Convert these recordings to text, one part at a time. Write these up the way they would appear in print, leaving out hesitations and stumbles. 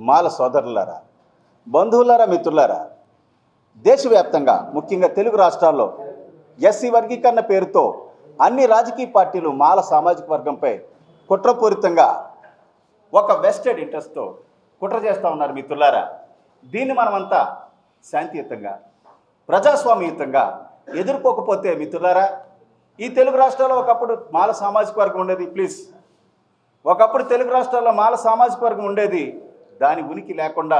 మాల సోదరులారా, బంధువులారా, మిత్రులారా, దేశవ్యాప్తంగా ముఖ్యంగా తెలుగు రాష్ట్రాల్లో ఎస్సీ వర్గీకరణ పేరుతో అన్ని రాజకీయ పార్టీలు మాల సామాజిక వర్గంపై కుట్రపూరితంగా ఒక వెస్టెడ్ ఇంట్రెస్ట్తో కుట్ర చేస్తూ ఉన్నారు మిత్రులారా. దీన్ని మనమంతా శాంతియుతంగా ప్రజాస్వామ్యయుతంగా ఎదుర్కోకపోతే మిత్రులారా, ఈ తెలుగు రాష్ట్రాల్లో ఒకప్పుడు మాల సామాజిక వర్గం ఉండేది. ఒకప్పుడు తెలుగు రాష్ట్రాల్లో మాల సామాజిక వర్గం ఉండేది, దాని ఉనికి లేకుండా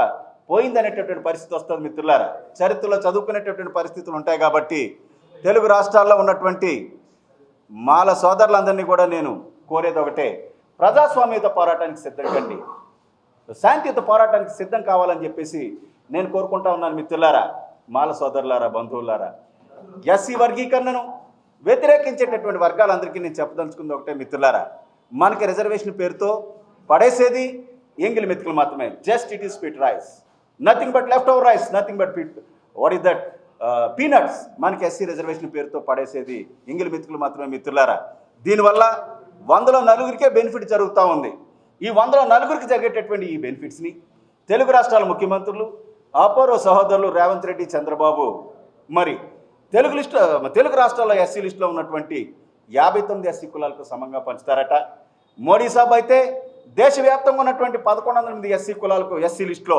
పోయిందనేటటువంటి పరిస్థితి వస్తుంది మిత్రులారా. చరిత్రలో చదువుకునేటటువంటి పరిస్థితులు ఉంటాయి కాబట్టి తెలుగు రాష్ట్రాల్లో ఉన్నటువంటి మాల సోదరులందరినీ కూడా నేను కోరేది ఒకటే: ప్రజాస్వామ్యత పోరాటానికి సిద్ధం కండి, శాంతియుత పోరాటానికి సిద్ధం కావాలని చెప్పేసి నేను కోరుకుంటా ఉన్నాను మిత్రులారా. మాల సోదరులారా, బంధువులారా, ఎస్సీ వర్గీకరణను వ్యతిరేకించేటటువంటి వర్గాలందరికీ నేను చెప్పదలుచుకుంది ఒకటే మిత్రులారా: మనకి రిజర్వేషన్ పేరుతో పడేసేది ఎంగిలి మెతుకులు మాత్రమే. Just it is pit rice, nothing but left over rice, nothing but pit what is that peanuts. మనకి ఎస్సీ రిజర్వేషన్ పేరుతో పడేసేది ఎంగిలి మెతుకులు మాత్రమే మిత్రులారా. దీనివల్ల 100లో 4 బెనిఫిట్ జరుగుతూ ఉంది. ఈ 100లో 4 జరిగేటటువంటి ఈ బెనిఫిట్స్ని తెలుగు రాష్ట్రాల ముఖ్యమంత్రులు, అపూర్వ సహోదరులు రేవంత్ రెడ్డి, చంద్రబాబు మరి తెలుగు రాష్ట్రాల్లో ఎస్సీ లిస్టులో ఉన్నటువంటి 59 ఎస్సీ కులాలకు సమంగా పంచుతారట. మోడీ సాబ్ అయితే దేశవ్యాప్తంగా ఉన్నటువంటి 1108 ఎస్సీ కులాలకు ఎస్సీ లిస్టులో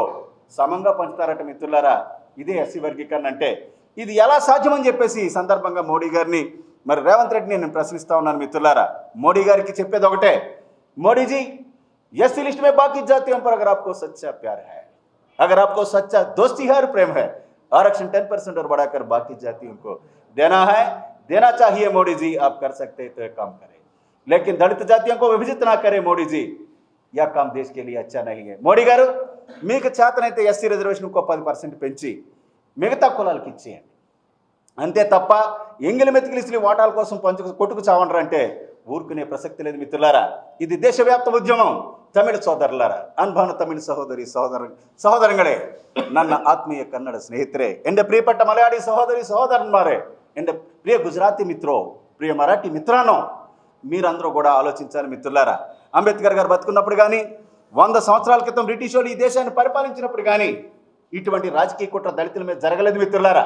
సమంగా పంచుతారట మిత్రులారా. ఇదే ఎస్సీ వర్గీకరణ అంటే. ఇది ఎలా సాధ్యమని చెప్పేసి ఈ సందర్భంగా మోడీ గారిని మరి రేవంత్ రెడ్డిని నేను ప్రశ్నిస్తా ఉన్నాను మిత్రులారా. మోడీ గారికి చెప్పేది ఒకటే: మోడీజీ, ఎస్సీ लिस्ट में बाकी जातियों पर अगर आपको सच्चा प्यार है, अगर आपको सच्चा दोस्ती है और प्रेम है, आरक्षण 10% और बढ़ाकर बाकी जातियों को देना चाहिए मोदी जी. आप कर सकते हैं तो एक काम करें, लेकिन दलित जातियों को विभाजित ना करें मोदी जी. यह काम देश के लिए अच्छा नहीं है. మోడీ గారు, మీకు చేతనైతే ఎస్సీ రిజర్వేషన్ ఇంకో 10% పెంచి మిగతా కులాలకు ఇచ్చేయండి, అంతే తప్ప ఎంగిలి మెతికిలిసి ఓటాల కోసం కొట్టుకు చావండ్రంటే ఊరుకునే ప్రసక్తి లేదు మిత్రులారా. ఇది దేశవ్యాప్త ఉద్యమం. తమిళ సోదరులారా, ಅನ್ಭಾನ ತಮಿಳ್ ಸಹೋದರಗಳೇ, ನನ್ನ ಆತ್ಮೀಯ ಕನ್ನಡ ಸ್ನೇಹಿತರೆ, എൻ്റെ പ്രിയപ്പെട്ട മലയാളി సహోదరన్మారే, എൻ്റെ ప్రియ గుజరాతీ మిత్రో, ప్రియ మరాఠీ మిత్రానో, మీరందరూ కూడా ఆలోచించాలి మిత్రులారా. అంబేద్కర్ గారు బతుకున్నప్పుడు కానీ, 100 సంవత్సరాల క్రితం బ్రిటిష్ వాళ్ళు ఈ దేశాన్ని పరిపాలించినప్పుడు కానీ ఇటువంటి రాజకీయ కుట్ర దళితుల మీద జరగలేదు మిత్రులారా.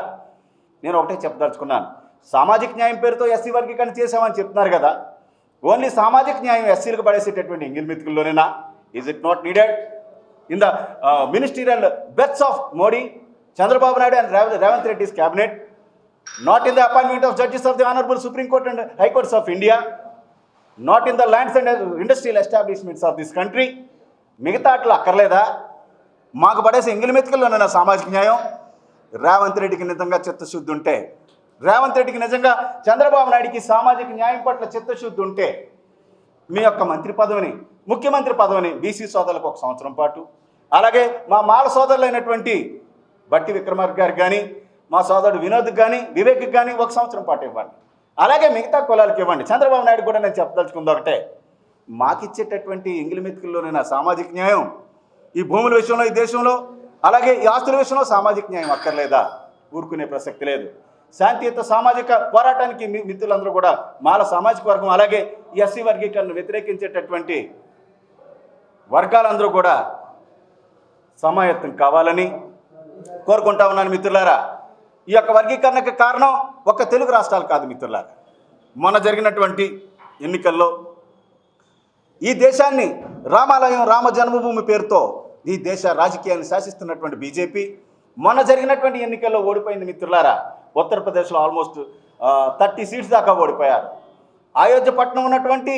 నేను ఒకటే చెప్పదలుచుకున్నాను: సామాజిక న్యాయం పేరుతో ఎస్సీ వర్గీకరణ చేశామని చెప్తున్నారు కదా, ఓన్లీ సామాజిక న్యాయం ఎస్సీలకు పడేసేటటువంటి ఎంగిల్ మెతుకుల్లోనేనా? Is it not needed in the ministerial berths of Modi, Chandrababu Naidu and Revanth Reddy's cabinet? Not in the appointment of judges of the honourable supreme court and high courts of India, not in the lands and industrial establishments of this country? మిగతా అట్లా అక్కర్లేదా? మాకు పడేసే ఎంగిలి మెతుకుల్లోనేనా సామాజిక న్యాయం? రేవంత్ రెడ్డికి నిజంగా చిత్తశుద్ధి ఉంటే, రేవంత్ రెడ్డికి నిజంగా చంద్రబాబు నాయుడికి సామాజిక న్యాయం పట్ల చిత్తశుద్ధి ఉంటే మీ యొక్క మంత్రి పదవిని, ముఖ్యమంత్రి పదవిని బీసీ సోదరులకు 1 సంవత్సరం పాటు, అలాగే మా మాల సోదరులైనటువంటి బట్టి విక్రమార్క గారికి కానీ, మా సోదరుడు వినోద్కి కానీ, వివేక్కి కానీ 1 సంవత్సరం పాటు ఇవ్వండి. అలాగే మిగతా కులాలకు ఇవ్వండి. చంద్రబాబు నాయుడు కూడా నేను చెప్పదలుచుకుంది ఒకటే: మాకిచ్చేటటువంటి ఎంగిలి మెతుకుల్లోనైనా సామాజిక న్యాయం? ఈ భూముల విషయంలో, ఈ దేశంలో, అలాగే ఈ ఆస్తుల విషయంలో సామాజిక న్యాయం అక్కర్లేదా? ఊరుకునే ప్రసక్తి లేదు. శాంతియుత సామాజిక పోరాటానికి మిత్రులందరూ కూడా, మాల సామాజిక వర్గం అలాగే ఎస్సీ వర్గీకరణను వ్యతిరేకించేటటువంటి వర్గాలందరూ కూడా సమాయత్తం కావాలని కోరుకుంటా ఉన్నాను మిత్రులారా. ఈ యొక్క వర్గీకరణకు కారణం ఒక్క తెలుగు రాష్ట్రాలు కాదు మిత్రులారా. మొన్న జరిగినటువంటి ఎన్నికల్లో ఈ దేశాన్ని రామాలయం, రామ జన్మభూమి పేరుతో ఈ దేశ రాజకీయాన్ని శాసిస్తున్నటువంటి బీజేపీ మొన్న జరిగినటువంటి ఎన్నికల్లో ఓడిపోయింది మిత్రులారా. ఉత్తరప్రదేశ్లో ఆల్మోస్ట్ 30 సీట్స్ దాకా ఓడిపోయారు. అయోధ్య పట్టణం ఉన్నటువంటి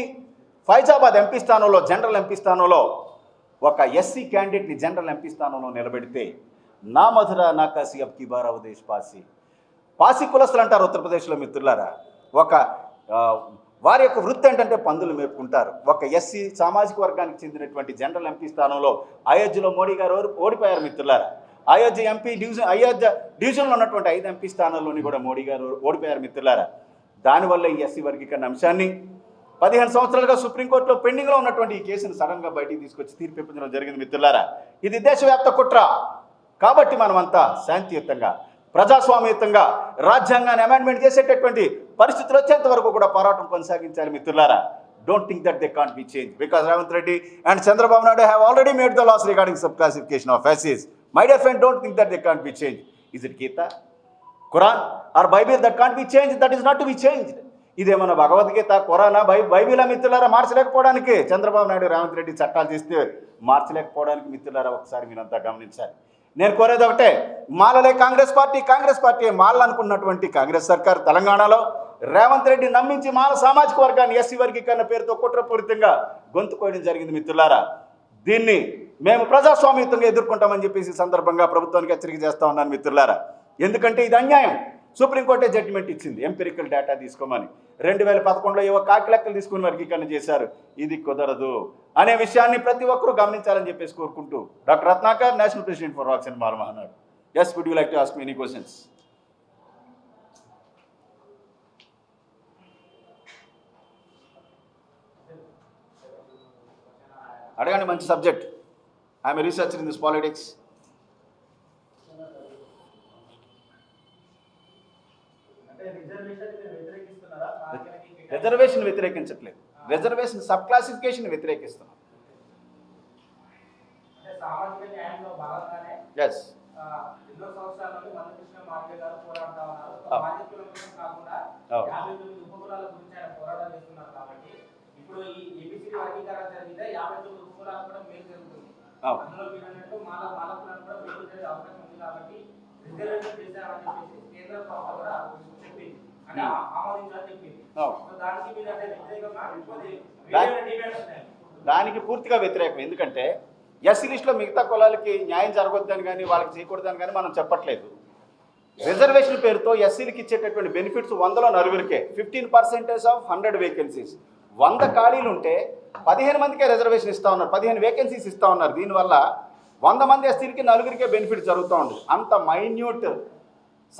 ఫైజాబాద్ ఎంపీ స్థానంలో, జనరల్ ఎంపీ స్థానంలో ఒక ఎస్సీ క్యాండిడేట్ని జనరల్ ఎంపీ స్థానంలో నిలబెడితే, నా మధుర నా కాశీ అబ్కి బారావదేశ్ పాసి కులస్తులు అంటారు ఉత్తరప్రదేశ్లో మిత్రులారా. వారి యొక్క వృత్తి ఏంటంటే పందులు మేపుకుంటారు. ఒక ఎస్సీ సామాజిక వర్గానికి చెందినటువంటి జనరల్ ఎంపీ స్థానంలో అయోధ్యలో మోడీ గారు ఓడిపోయారు మిత్రులారా. అయోధ్య డివిజన్లో ఉన్నటువంటి 5 ఎంపీ స్థానాల్లోని కూడా మోడీ గారు ఓడిపోయారు మిత్రులారా. దానివల్ల ఈ ఎస్సీ వర్గీకరణ అంశాన్ని 15 సంవత్సరాలుగా సుప్రీంకోర్టులో పెండింగ్లో ఉన్నటువంటి ఈ కేసును సడన్గా బయటికి తీసుకొచ్చి తీర్పు ఇప్పించడం జరిగింది మిత్రులారా. ఇది దేశవ్యాప్త కుట్ర. కాబట్టి మనమంతా శాంతియుతంగా, ప్రజాస్వామ్యయుతంగా రాజ్యాంగాన్ని అమెండ్మెంట్ చేసేటటువంటి పరిస్థితులు వచ్చేంత వరకు కూడా పోరాటం కొనసాగించాలి మిత్రులారా. don't think that they can't be changed because Ravant Reddy and Chandrababu Naidu have already made the laws regarding subclassification of SCs. My dear friend, don't think that they can't be changed. Is it Gita, Quran or Bible that can't be changed? That is not to be changed. ఇదేమన్నా Bhagavad Gita Khurana Bible మిత్రులారా మార్చలేకపోవడానికి చంద్రబాబు నాయుడు రేవంత్ రెడ్డి చట్టాలు చేస్తే మార్చలేకపోవడానికి మిత్రులారా ఒకసారి మీరంతా గమనించాలి. నేను కోరేది ఒకటే, మాలలే కాంగ్రెస్ పార్టీ మాలలు అనుకున్నటువంటి కాంగ్రెస్ సర్కార్ తెలంగాణలో రేవంత్ రెడ్డి నమ్మించి మాల సామాజిక వర్గాన్ని ఎస్సీ వర్గీకరణ పేరుతో కుట్రపూరితంగా గొంతు కోయడం జరిగింది మిత్రులారా. దీన్ని మేము ప్రజాస్వామ్యయుతంగా ఎదుర్కొంటామని చెప్పేసి సందర్భంగా ప్రభుత్వానికి హెచ్చరిక చేస్తా ఉన్నాను మిత్రులారా. ఎందుకంటే ఇది అన్యాయం. సుప్రీంకోర్టే జడ్జిమెంట్ ఇచ్చింది ఎంపిరికల్ డేటా తీసుకోమని. 2011లో ఏవో కాకి లెక్కలు తీసుకుని వర్గీకరణ చేశారు. ఇది కుదరదు అనే విషయాన్ని ప్రతి ఒక్కరూ గమనించాలని చెప్పేసి కోరుకుంటూ doctor Ratnakar, national president for wax and Mala Mahanadu. Yes, would you like to ask me any questions? అడగండి, మంచి subject. I'm a researcher in this politics. Reservation వ్యతిరేకించట్లేదు, రిజర్వేషన్ సబ్ క్లాసిఫికేషన్ వ్యతిరేకిస్తున్నాం. ఎస్, దానికి పూర్తిగా వ్యతిరేకం. ఎందుకంటే ఎస్సీ లిస్టులో మిగతా కులాలకి న్యాయం జరగొద్దని కానీ వాళ్ళకి చేయకూడదని కానీ మనం చెప్పట్లేదు. రిజర్వేషన్ పేరుతో ఎస్సీలకి ఇచ్చేటటువంటి బెనిఫిట్స్ 100లో 9కే 15% ఆఫ్ 100 వేకెన్సీస్. 100 ఖాళీలు ఉంటే 15 మందికే రిజర్వేషన్ ఇస్తూ ఉన్నారు, 15 వేకెన్సీస్ ఇస్తూ ఉన్నారు. దీనివల్ల 100 మంది ఎస్సీలకి 9కే బెనిఫిట్ జరుగుతూ ఉంది. అంత మైన్యూట్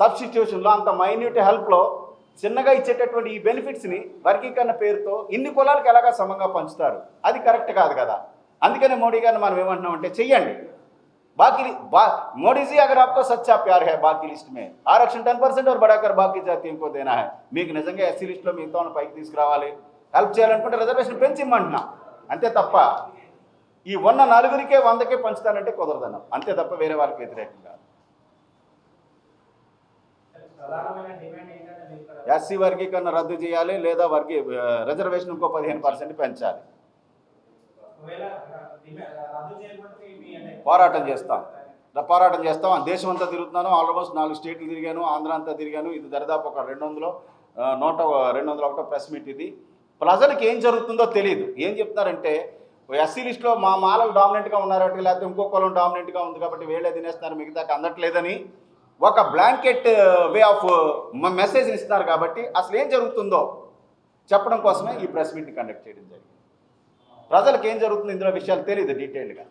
సబ్స్టిట్యూషన్లో, అంత మైన్యూట్ హెల్ప్లో చిన్నగా ఇచ్చేటటువంటి ఈ బెనిఫిట్స్ని వర్గీకరణ పేరుతో ఇన్ని కులాలకు ఎలాగా సమంగా పంచుతారు? అది కరెక్ట్ కాదు కదా. అందుకనే మోడీ గారిని మనం ఏమంటున్నామంటే చెయ్యండి. మోడీ జీ అగర్ ఆప్కో సచ్చా ప్యార్ హై బాకీ లిస్ట్ మే ఆరక్షణ 10% और बढ़ाकर बाकी जातियों को देना है. మీకు నిజంగా ఎస్సీ లిస్టులో మిగతా ఉన్న పైకి తీసుకురావాలి, హెల్ప్ చేయాలనుకుంటే రిజర్వేషన్ పెంచిమ్మంటున్నా. అంతే తప్ప ఈ ఉన్న 9కే 100కే పంచుతానంటే కుదరదన్నాం. అంతే తప్ప వేరే వాళ్ళకి వ్యతిరేకం కాదు. ఎస్సీ వర్గీకరణ రద్దు చేయాలి, లేదా రిజర్వేషన్ ఇంకో 15% పెంచాలి. పోరాటం చేస్తాం. దేశం అంతా తిరుగుతున్నాను, ఆల్మోస్ట్ 4 స్టేట్లు తిరిగాను, ఆంధ్ర అంతా తిరిగాను. ఇది దరిదాపు ఒక 201 ప్రెస్ మీట్. ఇది ప్రజలకు ఏం జరుగుతుందో తెలియదు. ఏం చెప్తున్నారంటే ఎస్సీ లిస్టులో మా మాలలు డామినెంట్గా ఉన్నారట, లేకపోతే ఇంకో కులం డామినెంట్గా ఉంది కాబట్టి వేళే తినేస్తున్నారు, మిగతాకి అందట్లేదని ఒక బ్లాంకెట్ వే ఆఫ్ మెసేజ్ ఇస్తున్నారు. కాబట్టి అసలు ఏం జరుగుతుందో చెప్పడం కోసమే ఈ ప్రెస్ మీట్ని కండక్ట్ చేయడం జరిగింది. ప్రజలకు ఏం జరుగుతుందో ఇందులో విషయాలు తెలియదు డీటెయిల్డ్గా.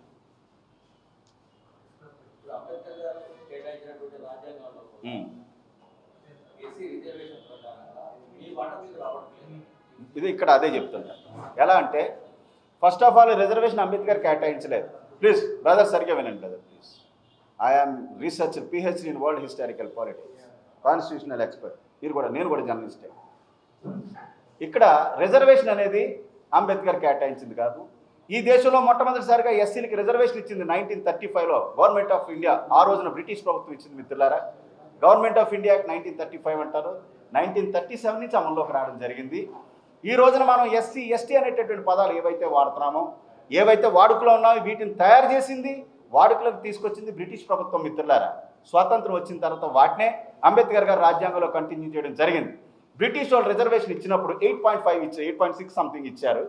ఇది ఇక్కడ అదే చెప్తున్నారు. ఎలా అంటే first of all reservation Ambedkar కేటాయించలేదు. ప్లీజ్ బ్రదర్ సరిగ్గా వినండి brother please. I'm researcher, PhD in world historical politics, constitutional expert. నేను కూడా జర్నలిస్టే. ఇక్కడ రిజర్వేషన్ అనేది అంబేద్కర్ కేటాయించింది కాదు. ఈ దేశంలో మొట్టమొదటిసారిగా ఎస్సీలకి రిజర్వేషన్ ఇచ్చింది 1935లో గవర్నమెంట్ ఆఫ్ ఇండియా. ఆ రోజున బ్రిటిష్ ప్రభుత్వం ఇచ్చింది మిత్రులారా. గవర్నమెంట్ ఆఫ్ ఇండియా 1935 అంటారు. 1937 నుంచి అమల్లోకి రావడం జరిగింది. ఈ రోజున మనం ఎస్సీ ఎస్టీ అనేటటువంటి పదాలు ఏవైతే వాడుతున్నామో, ఏవైతే వాడుకలో ఉన్నామో వీటిని తయారు చేసింది, వాడుకలకు తీసుకొచ్చింది బ్రిటిష్ ప్రభుత్వం మిత్రులారా. స్వాతంత్రం వచ్చిన తర్వాత వాటినే అంబేద్కర్ గారు రాజ్యాంగంలో కంటిన్యూ చేయడం జరిగింది. బ్రిటిష్ వాళ్ళు రిజర్వేషన్ ఇచ్చినప్పుడు 8.5 ఇచ్చారు, 8.6 సంథింగ్ ఇచ్చారు.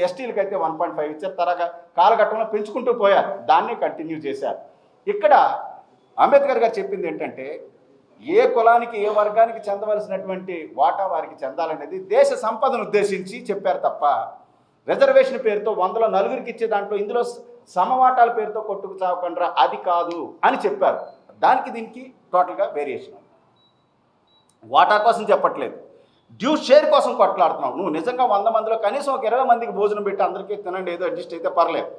ఎస్టీలకు అయితే 1.5 ఇచ్చారు. తర్వాత కాలఘట్టంలో పెంచుకుంటూ పోయారు, దాన్ని కంటిన్యూ చేశారు. ఇక్కడ అంబేద్కర్ గారు చెప్పింది ఏంటంటే ఏ కులానికి ఏ వర్గానికి చెందవలసినటువంటి వాటా వారికి చెందాలనేది దేశ సంపదను ఉద్దేశించి చెప్పారు తప్ప రిజర్వేషన్ పేరుతో 100లో 9కి ఇచ్చే దాంట్లో ఇందులో సమవాటాల పేరుతో కొట్టుకు చావకుండా అది కాదు అని చెప్పారు. దానికి దీనికి టోటల్గా వేరియేషన్. వాటా కోసం చెప్పట్లేదు, డ్యూ షేర్ కోసం కొట్లాడుతున్నావు. నువ్వు నిజంగా 100 మందిలో కనీసం ఒక 20 మందికి భోజనం పెట్టి అందరికీ తినండి, ఏదో అడ్జస్ట్ అయితే పర్లేదు.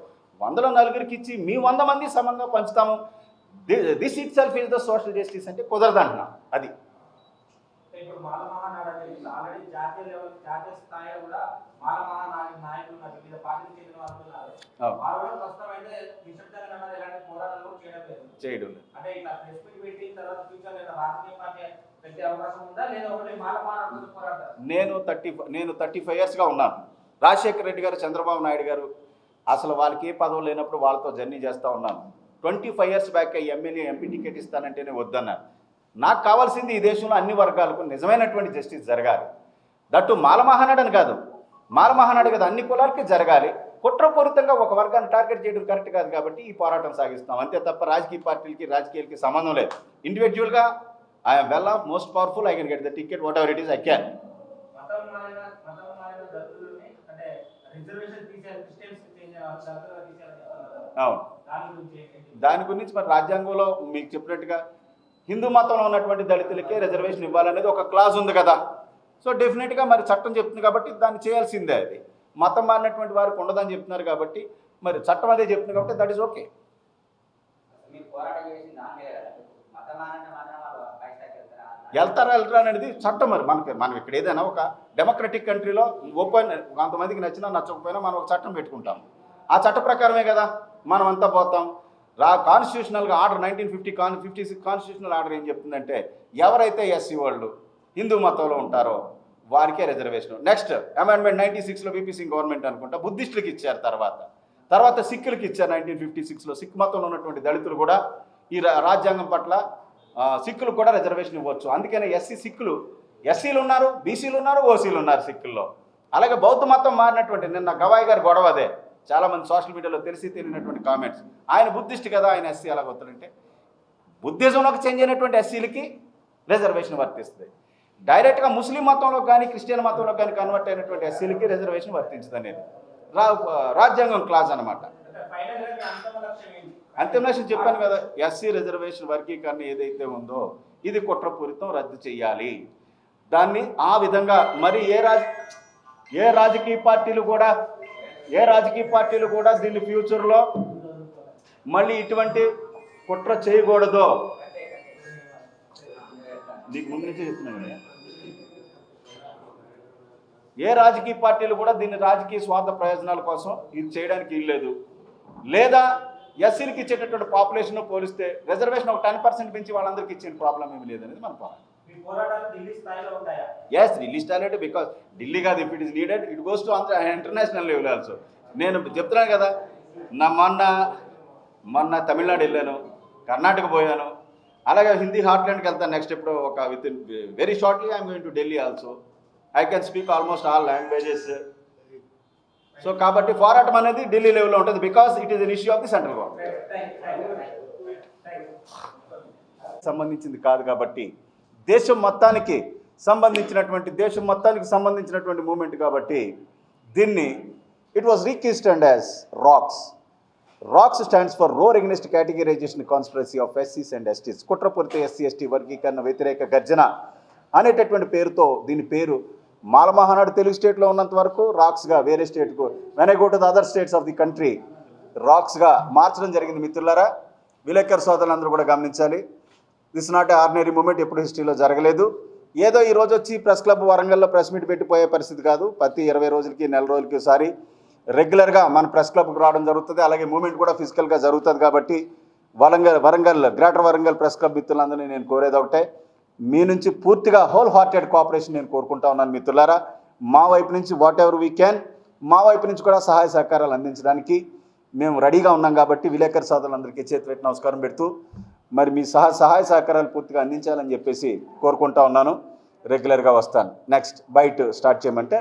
100లో 9కి ఇచ్చి మీ 100 మంది సమంగా పంచుతాము, this itself is the social justice అంటే కుదరదంటున్నా. అది ఇప్పుడు మాల మహానాడు అనేది ఆల్రెడీ జాతీయ లెవెల్ జాతీయ స్థాయిలో కూడా మాల మహానాడు నాయకులు ఉన్నారు, వివిధ పార్టీలకు చెందిన వాళ్ళు ఉన్నారు. వాళ్ళు ప్రస్తుతం అయితే నిశ్శబ్దంగా ఉన్నారు, ఎలాంటి పోరాటాలు కూడా చేయడం లేదు. అంటే ఇట్లా ప్రెస్ మీట్ పెట్టిన తర్వాత ఫ్యూచర్ లో రాజకీయ పార్టీ పెట్టే అవకాశం ఉందా లేదా ఒకటి మాల మహానాడు పోరాటాలు? నేను 35 years గా ఉన్నాను. రాజశేఖర రెడ్డి గారు, చంద్రబాబు నాయుడు గారు అసలు వాళ్ళకి ఏ పదవులు లేనప్పుడు వాళ్ళతో జర్నీ చేస్తూ ఉన్నాను. 25 years back MLA MP ticket ఇస్తానంటేనే వద్దన్నారు. నాకు కావాల్సింది ఈ దేశంలో అన్ని వర్గాలకు నిజమైనటువంటి జస్టిస్ జరగాలి. దట్టు మాల మహానాడు అని కాదు, మాల మహానాడు కదా అన్ని కులాలకి జరగాలి. కుట్రపూరితంగా ఒక వర్గాన్ని టార్గెట్ చేయడం కరెక్ట్ కాదు కాబట్టి ఈ పోరాటం సాగిస్తాం అంతే తప్ప రాజకీయ రాజకీయాలకి సంబంధం లేదు. ఇండివిజువల్గా I'm well of, most powerful, I can get the ticket what ever it is I can. అవును, దాని గురించి మరి రాజ్యాంగంలో మీకు చెప్పినట్టుగా హిందూ మతంలో ఉన్నటువంటి దళితులకే రిజర్వేషన్ ఇవ్వాలనేది ఒక క్లాజ్ ఉంది కదా. సో డెఫినెట్గా మరి చట్టం చెప్తుంది కాబట్టి దాన్ని చేయాల్సిందే. అది మతం మారినటువంటి వారికి ఉండదని చెప్తున్నారు కాబట్టి మరి చట్టం అదే చెప్తుంది కాబట్టి దట్ ఈస్ ఓకే. వెళ్తారా అనేది చట్టం. మరి మనం ఇక్కడ ఏదైనా ఒక డెమోక్రటిక్ కంట్రీలో ఓపెన్, కొంతమందికి నచ్చినా నచ్చకపోయినా మనం ఒక చట్టం పెట్టుకుంటాం. ఆ చట్ట ప్రకారమే కదా మనం అంతా పోతాం. కాన్స్టిట్యూషనల్గా ఆర్డర్ 1956 కాన్స్టిట్యూషనల్ ఆర్డర్ ఏం చెప్తుందంటే ఎవరైతే ఎస్సీ వాళ్ళు హిందూ మతంలో ఉంటారో వారికే రిజర్వేషన్. నెక్స్ట్ అమెండ్మెంట్ 96లో వీపీ సింగ్ గవర్నమెంట్ అనుకుంటా బుద్ధిస్టులకు ఇచ్చారు. తర్వాత సిక్కులకి ఇచ్చారు 1956లో. సిక్ మతంలో ఉన్నటువంటి దళితులు కూడా ఈ రాజ్యాంగం పట్ల సిక్కులకు కూడా రిజర్వేషన్ ఇవ్వచ్చు. అందుకనే ఎస్సీలు ఉన్నారు, బీసీలు ఉన్నారు, ఓసీలు ఉన్నారు సిక్కుల్లో. అలాగే బౌద్ధ మతం మారినటువంటి నిన్న గవాయి గారి గొడవ అదే. చాలామంది సోషల్ మీడియాలో తెలియనటువంటి కామెంట్స్, ఆయన బుద్ధిస్ట్ కదా ఆయన ఎస్సీ ఎలా వస్తుందంటే బుద్ధిజంలోకి చేంజ్ అయినటువంటి ఎస్సీలకి రిజర్వేషన్ వర్తిస్తుంది. డైరెక్ట్గా ముస్లిం మతంలో కానీ క్రిస్టియన్ మతంలో కానీ కన్వర్ట్ అయినటువంటి ఎస్సీలకి రిజర్వేషన్ వర్తించదు అనేది రాజ్యాంగం క్లాజ్ అనమాట. అంతిమ లక్ష్యం చెప్పాను కదా, ఎస్సీ రిజర్వేషన్ వర్గీకరణ ఏదైతే ఉందో ఇది కుట్రపూరితం, రద్దు చేయాలి. దాన్ని ఆ విధంగా మరి ఏ రాజకీయ పార్టీలు కూడా దీన్ని ఫ్యూచర్లో మళ్ళీ ఇటువంటి కుట్ర చేయకూడదు. నీకు ముందు నుంచి చెప్తున్నాను, ఏ రాజకీయ పార్టీలు కూడా దీన్ని రాజకీయ స్వార్థ ప్రయోజనాల కోసం ఇది చేయడానికి వీల్లేదు. లేదా ఎస్సీలకి ఇచ్చేటటువంటి పాపులేషన్ పోలిస్తే రిజర్వేషన్ ఒక 10% పెంచి వాళ్ళందరికీ ఇచ్చిన ప్రాబ్లం ఏమి లేదనేది మన పోరాటం. ఎస్, ఢిల్లీ స్థాయిలో, బికాస్ ఢిల్లీ కాదు, if it is needed it goes to international level also. నేను చెప్తున్నాను కదా, మొన్న తమిళనాడు వెళ్ళాను, కర్ణాటక పోయాను, అలాగే హిందీ హార్ట్లాండ్కి వెళ్తాను నెక్స్ట్. ఎప్పుడు ఒక within very shortly I'm going to Delhi also. I can speak almost all languages. So కాబట్టి పోరాటం అనేది ఢిల్లీ లెవెల్లో ఉంటుంది because it is an issue of the central government. సంబంధించింది కాదు కాబట్టి దేశం మొత్తానికి సంబంధించినటువంటి మూమెంట్ కాబట్టి దీన్ని it was rechristened as RACS. RACS stands for roar against categorization conspiracy of ఎస్సీస్ అండ్ ఎస్టీస్. కుట్రపూరిత ఎస్సీ ఎస్టీ వర్గీకరణ వ్యతిరేక గర్జన అనేటటువంటి పేరుతో దీని పేరు మాల మహానాడు తెలుగు స్టేట్లో ఉన్నంత వరకు రాక్స్గా, వేరే స్టేట్కు when I go to the other states of the country రాక్స్గా మార్చడం జరిగింది. మిత్రులారా, విలేకరు సోదరులందరూ కూడా గమనించాలి, this not a ordinary moment, ఎప్పుడు హిస్టరీలో జరగలేదు. ఏదో ఈ రోజు వచ్చి ప్రెస్ క్లబ్ వరంగల్లో ప్రెస్ మీట్ పెట్టిపోయే పరిస్థితి కాదు. ప్రతి 20 రోజులకి, నెల రోజులకి ఒకసారి రెగ్యులర్గా మన ప్రెస్ క్లబ్కి రావడం జరుగుతుంది. అలాగే మూమెంట్ కూడా ఫిజికల్గా జరుగుతుంది కాబట్టి గ్రేటర్ వరంగల్ ప్రెస్ క్లబ్ మిత్రులందరినీ నేను కోరేది ఒకటే, మీ నుంచి పూర్తిగా హోల్ హార్టెడ్ కోఆపరేషన్ నేను కోరుకుంటా ఉన్నాను. మిత్రులారా, మా వైపు నుంచి వాట్ ఎవర్ వీ క్యాన్, మా వైపు నుంచి కూడా సహాయ సహకారాలు అందించడానికి మేము రెడీగా ఉన్నాం. కాబట్టి విలేకరు సోదరులందరికీ చేతిపెట్టి నమస్కారం పెడుతూ మరి మీ సహాయ సహకారాలు పూర్తిగా అందించాలని చెప్పేసి కోరుకుంటా ఉన్నాను. రెగ్యులర్గా వస్తాను. నెక్స్ట్ బైట్ స్టార్ట్ చేయమంటే